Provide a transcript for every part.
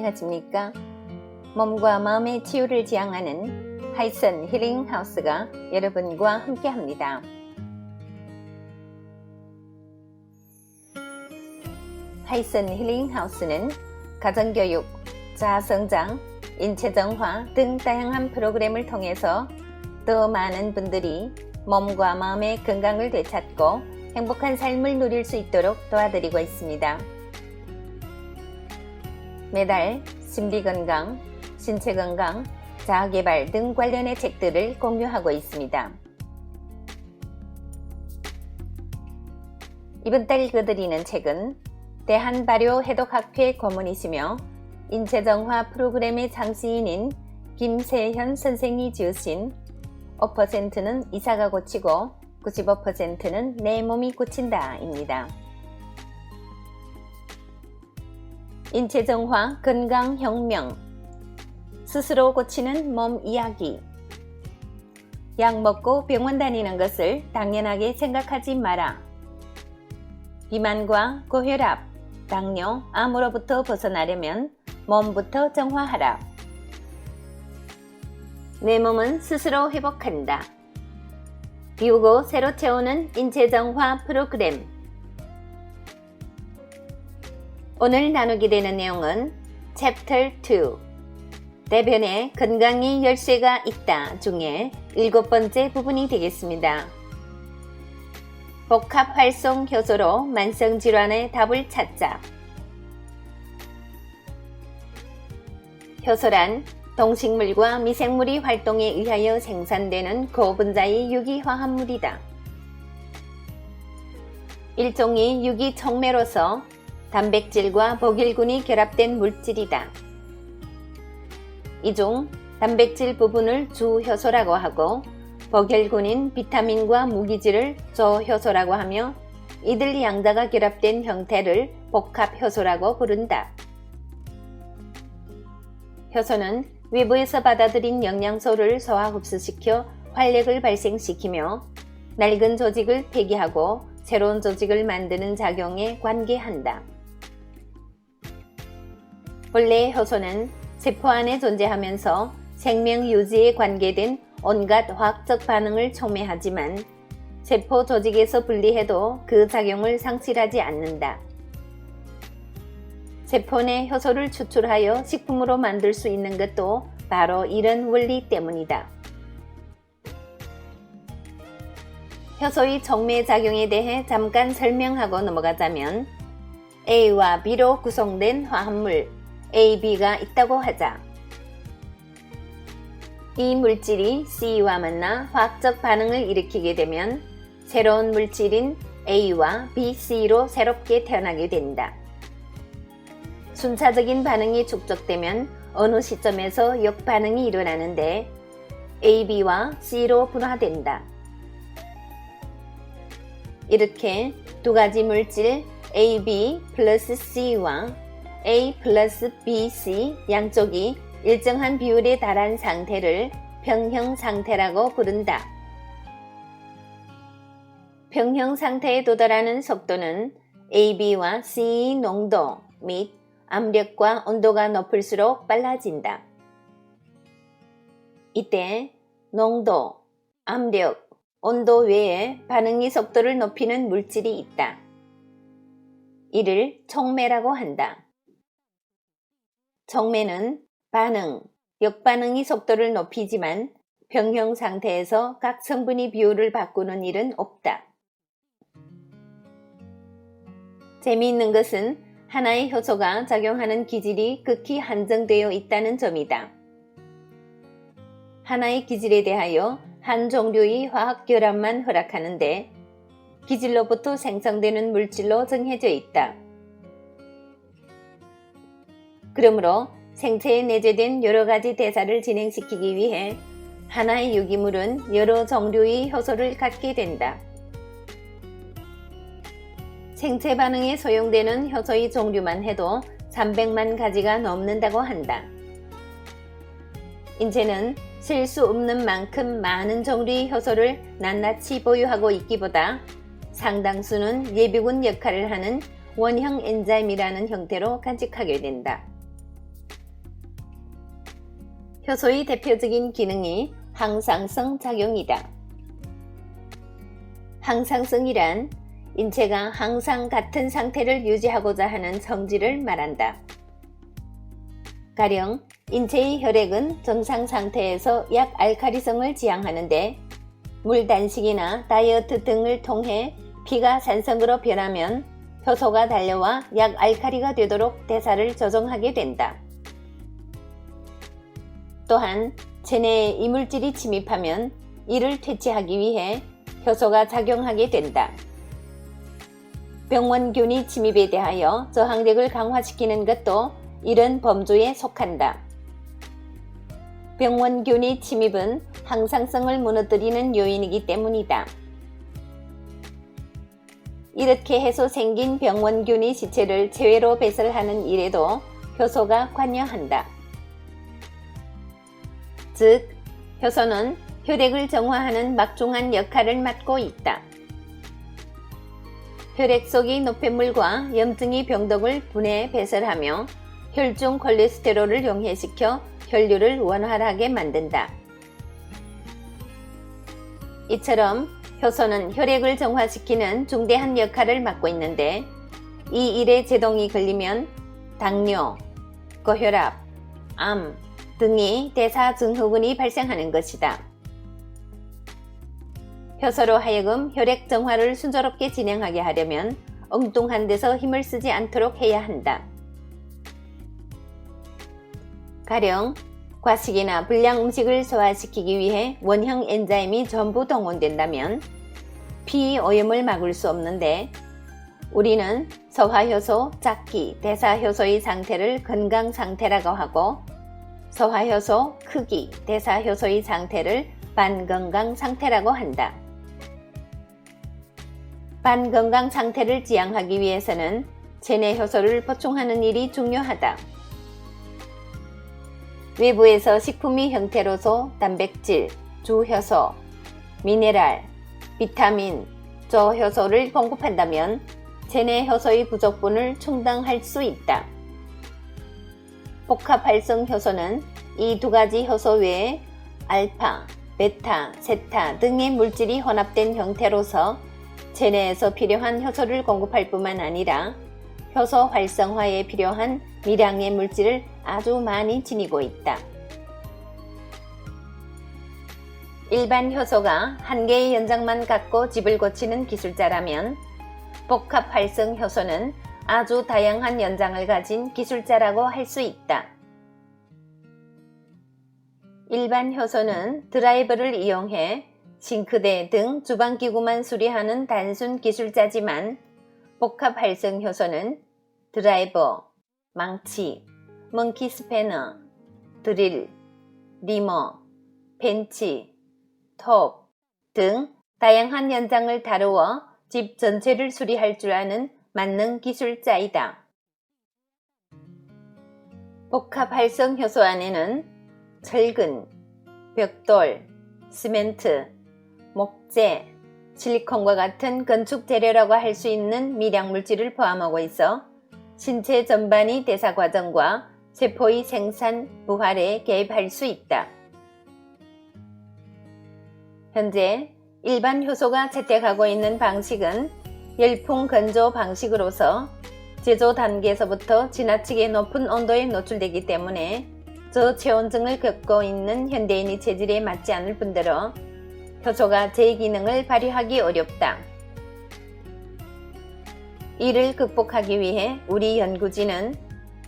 안녕하십니까? 몸과 마음의 치유를 지향하는 하이슨 힐링 하우스가 여러분과 함께합니다. 하이슨 힐링 하우스는 가정교육, 자아성장, 인체정화 등 다양한 프로그램을 통해서 더 많은 분들이 몸과 마음의 건강을 되찾고 행복한 삶을 누릴 수 있도록 도와드리고 있습니다. 매달 심리건강, 신체건강, 자아개발 등 관련의 책들을 공유하고 있습니다. 이번 달 읽어드리는 책은 대한발효해독학회 고문이시며 인체정화 프로그램의 창시인인 김세현 선생이 지으신 5%는 이사가 고치고 95%는 내 몸이 고친다 입니다. 인체정화 건강혁명, 스스로 고치는 몸 이야기. 약 먹고 병원 다니는 것을 당연하게 생각하지 마라. 비만과 고혈압, 당뇨, 암으로부터 벗어나려면 몸부터 정화하라. 내 몸은 스스로 회복한다. 비우고 새로 채우는 인체정화 프로그램. 오늘 나누게 되는 내용은 챕터 2 대변에 건강의 열쇠가 있다 중에 7번째 부분이 되겠습니다. 복합활성 효소로 만성질환의 답을 찾자. 효소란 동식물과 미생물이 활동에 의하여 생산되는 고분자의 유기화합물이다. 일종의 유기촉매로서 단백질과 복일군이 결합된 물질이다. 이 중 단백질 부분을 주효소라고 하고 복혈군인 비타민과 무기질을 조효소라고 하며 이들 양자가 결합된 형태를 복합효소라고 부른다. 효소는 외부에서 받아들인 영양소를 소화 흡수시켜 활력을 발생시키며 낡은 조직을 폐기하고 새로운 조직을 만드는 작용에 관계한다. 본래 효소는 세포 안에 존재하면서 생명 유지에 관계된 온갖 화학적 반응을 촉매하지만 세포 조직에서 분리해도 그 작용을 상실하지 않는다. 세포 내 효소를 추출하여 식품으로 만들 수 있는 것도 바로 이런 원리 때문이다. 효소의 촉매 작용에 대해 잠깐 설명하고 넘어가자면 A와 B로 구성된 화합물 AB가 있다고 하자. 이 물질이 C와 만나 화학적 반응을 일으키게 되면 새로운 물질인 A와 B, C로 새롭게 태어나게 된다. 순차적인 반응이 축적되면 어느 시점에서 역반응이 일어나는데 AB와 C로 분화된다. 이렇게 두 가지 물질 AB 플러스 C와 A 플러스 B, C 양쪽이 일정한 비율에 달한 상태를 평형 상태라고 부른다. 평형 상태에 도달하는 속도는 AB와 C의 농도 및 압력과 온도가 높을수록 빨라진다. 이때 농도, 압력, 온도 외에 반응의 속도를 높이는 물질이 있다. 이를 촉매라고 한다. 촉매는 반응, 역반응의 속도를 높이지만 평형 상태에서 각 성분의 비율을 바꾸는 일은 없다. 재미있는 것은 하나의 효소가 작용하는 기질이 극히 한정되어 있다는 점이다. 하나의 기질에 대하여 한 종류의 화학 결합만 허락하는데 기질로부터 생성되는 물질로 정해져 있다. 그러므로 생체에 내재된 여러가지 대사를 진행시키기 위해 하나의 유기물은 여러 종류의 효소를 갖게 된다. 생체 반응에 소용되는 효소의 종류만 해도 300만 가지가 넘는다고 한다. 인체는 셀 수 없는 만큼 많은 종류의 효소를 낱낱이 보유하고 있기보다 상당수는 예비군 역할을 하는 원형 엔자임이라는 형태로 간직하게 된다. 효소의 대표적인 기능이 항상성 작용이다. 항상성이란 인체가 항상 같은 상태를 유지하고자 하는 성질을 말한다. 가령 인체의 혈액은 정상 상태에서 약 알칼리성을 지향하는데 물 단식이나 다이어트 등을 통해 피가 산성으로 변하면 효소가 달려와 약 알칼리가 되도록 대사를 조정하게 된다. 또한 체내에 이물질이 침입하면 이를 퇴치하기 위해 효소가 작용하게 된다. 병원균이 침입에 대하여 저항력을 강화시키는 것도 이런 범주에 속한다. 병원균이 침입은 항상성을 무너뜨리는 요인이기 때문이다. 이렇게 해서 생긴 병원균이 시체를 체외로 배설하는 일에도 효소가 관여한다. 즉, 효소는 혈액을 정화하는 막중한 역할을 맡고 있다. 혈액 속의 노폐물과 염증의 병독을 분해 배설하며 혈중 콜레스테롤을 용해시켜 혈류를 원활하게 만든다. 이처럼 효소는 혈액을 정화시키는 중대한 역할을 맡고 있는데 이 일에 제동이 걸리면 당뇨, 고혈압, 암 등의 대사증후군이 발생하는 것이다. 효소로 하여금 혈액 정화를 순조롭게 진행하게 하려면 엉뚱한 데서 힘을 쓰지 않도록 해야 한다. 가령 과식이나 불량 음식을 소화시키기 위해 원형 엔자임이 전부 동원된다면 피 오염을 막을 수 없는데 우리는 소화효소, 작기, 대사효소의 상태를 건강 상태라고 하고 소화효소, 크기, 대사효소의 상태를 반건강 상태라고 한다. 반건강 상태를 지향하기 위해서는 체내 효소를 보충하는 일이 중요하다. 외부에서 식품의 형태로서 단백질, 주효소, 미네랄, 비타민, 저효소를 공급한다면 체내 효소의 부족분을 충당할 수 있다. 복합활성 효소는 이 두 가지 효소 외에 알파, 베타, 세타 등의 물질이 혼합된 형태로서 체내에서 필요한 효소를 공급할 뿐만 아니라 효소 활성화에 필요한 미량의 물질을 아주 많이 지니고 있다. 일반 효소가 한 개의 연장만 갖고 집을 고치는 기술자라면 복합 활성 효소는 아주 다양한 연장을 가진 기술자라고 할 수 있다. 일반 효소는 드라이버를 이용해 싱크대 등 주방기구만 수리하는 단순 기술자지만 복합 활성 효소는 드라이버, 망치, 먼키 스패너, 드릴, 리머, 펜치, 톱 등 다양한 연장을 다루어 집 전체를 수리할 줄 아는 만능 기술자이다. 복합 활성 효소 안에는 철근, 벽돌, 시멘트, 목재, 실리콘과 같은 건축 재료라고 할 수 있는 미량 물질을 포함하고 있어 신체 전반이 대사 과정과 세포의 생산, 부활에 개입할 수 있다. 현재 일반 효소가 채택하고 있는 방식은 열풍 건조 방식으로서 제조 단계에서부터 지나치게 높은 온도에 노출되기 때문에 저체온증을 겪고 있는 현대인의 체질에 맞지 않을 뿐더러 효소가 제 기능을 발휘하기 어렵다. 이를 극복하기 위해 우리 연구진은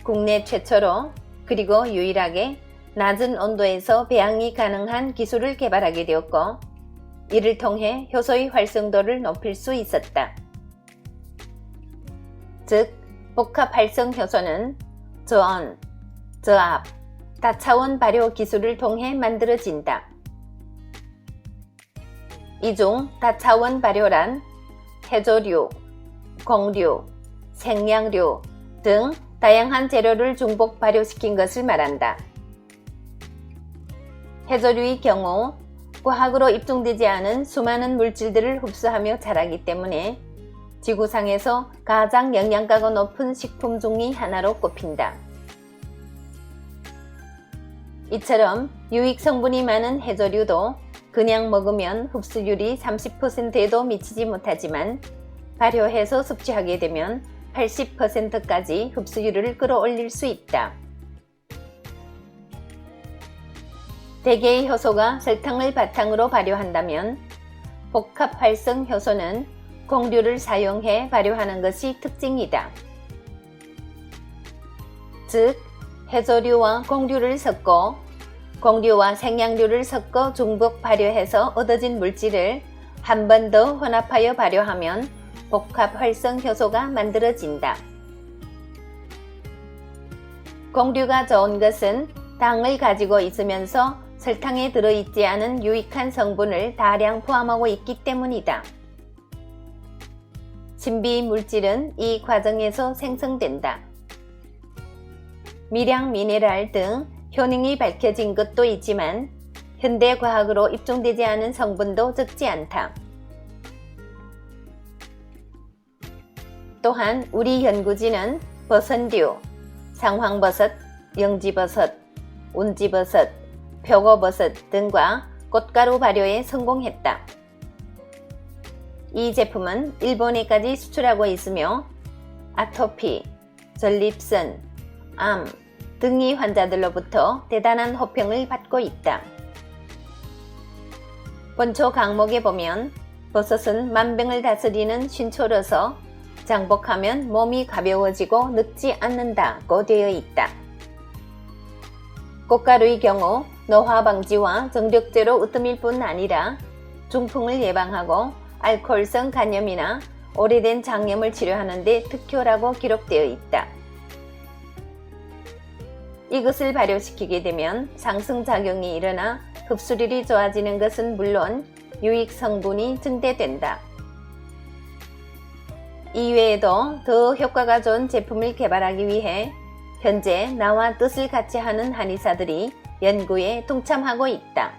국내 최초로 그리고 유일하게 낮은 온도에서 배양이 가능한 기술을 개발하게 되었고 이를 통해 효소의 활성도를 높일 수 있었다. 즉, 복합 활성 효소는 저온, 저압, 다차원 발효 기술을 통해 만들어진다. 이 중 다차원 발효란 해조류, 공류, 생량류 등 다양한 재료를 중복 발효시킨 것을 말한다. 해조류의 경우 과학으로 입증되지 않은 수많은 물질들을 흡수하며 자라기 때문에 지구상에서 가장 영양가가 높은 식품 중의 하나로 꼽힌다. 이처럼 유익 성분이 많은 해조류도 그냥 먹으면 흡수율이 30%에도 미치지 못하지만 발효해서 섭취하게 되면 80%까지 흡수율을 끌어올릴 수 있다. 대개의 효소가 설탕을 바탕으로 발효한다면 복합 활성 효소는 공류를 사용해 발효하는 것이 특징이다. 즉, 해조류와 공류를 섞고 공류와 생양류를 섞어 중복 발효해서 얻어진 물질을 한 번 더 혼합하여 발효하면 복합 활성 효소가 만들어진다. 공류가 좋은 것은 당을 가지고 있으면서 설탕에 들어있지 않은 유익한 성분을 다량 포함하고 있기 때문이다. 신비 물질은 이 과정에서 생성된다. 미량 미네랄 등 효능이 밝혀진 것도 있지만 현대 과학으로 입증되지 않은 성분도 적지 않다. 또한 우리 연구진은 버섯류, 상황버섯, 영지버섯, 운지버섯, 표고버섯 등과 꽃가루 발효에 성공했다. 이 제품은 일본에까지 수출하고 있으며 아토피, 전립선, 암 등의 환자들로부터 대단한 호평을 받고 있다. 본초 강목에 보면 버섯은 만병을 다스리는 신초로서 장복하면 몸이 가벼워지고 늙지 않는다고 되어 있다. 꽃가루의 경우 노화 방지와 정력제로 으뜸일 뿐 아니라 중풍을 예방하고 알코올성 간염이나 오래된 장염을 치료하는 데 특효라고 기록되어 있다. 이것을 발효시키게 되면 상승작용이 일어나 흡수율이 좋아지는 것은 물론 유익 성분이 증대된다. 이외에도 더 효과가 좋은 제품을 개발하기 위해 현재 나와 뜻을 같이 하는 한의사들이 연구에 동참하고 있다.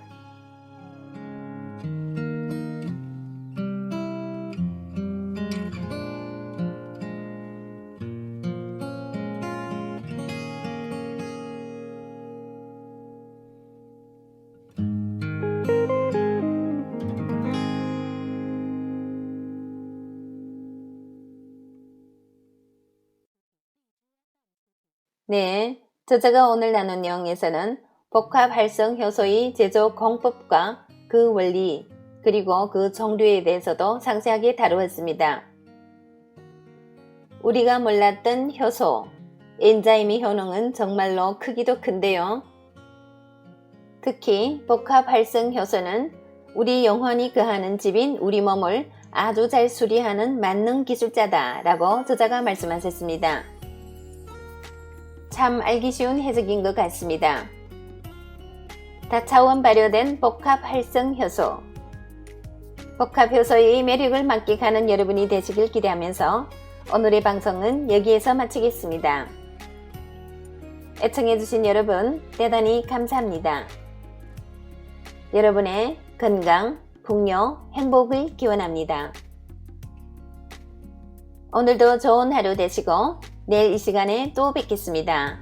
네, 저자가 오늘 나눈 내용에서는 복합 활성 효소의 제조 공법과 그 원리, 그리고 그 종류에 대해서도 상세하게 다루었습니다. 우리가 몰랐던 효소, 엔자임의 효능은 정말로 크기도 큰데요. 특히 복합 활성 효소는 우리 영혼이 거하는 집인 우리 몸을 아주 잘 수리하는 만능 기술자다 라고 저자가 말씀하셨습니다. 참 알기 쉬운 해석인 것 같습니다. 다차원 발효된 복합 활성 효소. 복합 효소의 매력을 만끽하는 여러분이 되시길 기대하면서 오늘의 방송은 여기에서 마치겠습니다. 애청해주신 여러분 대단히 감사합니다. 여러분의 건강, 풍요, 행복을 기원합니다. 오늘도 좋은 하루 되시고 내일 이 시간에 또 뵙겠습니다.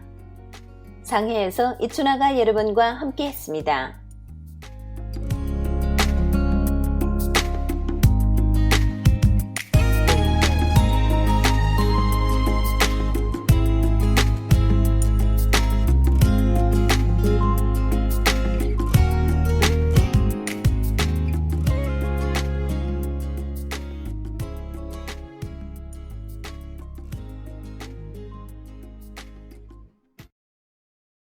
상해에서 이춘아가 여러분과 함께 했습니다.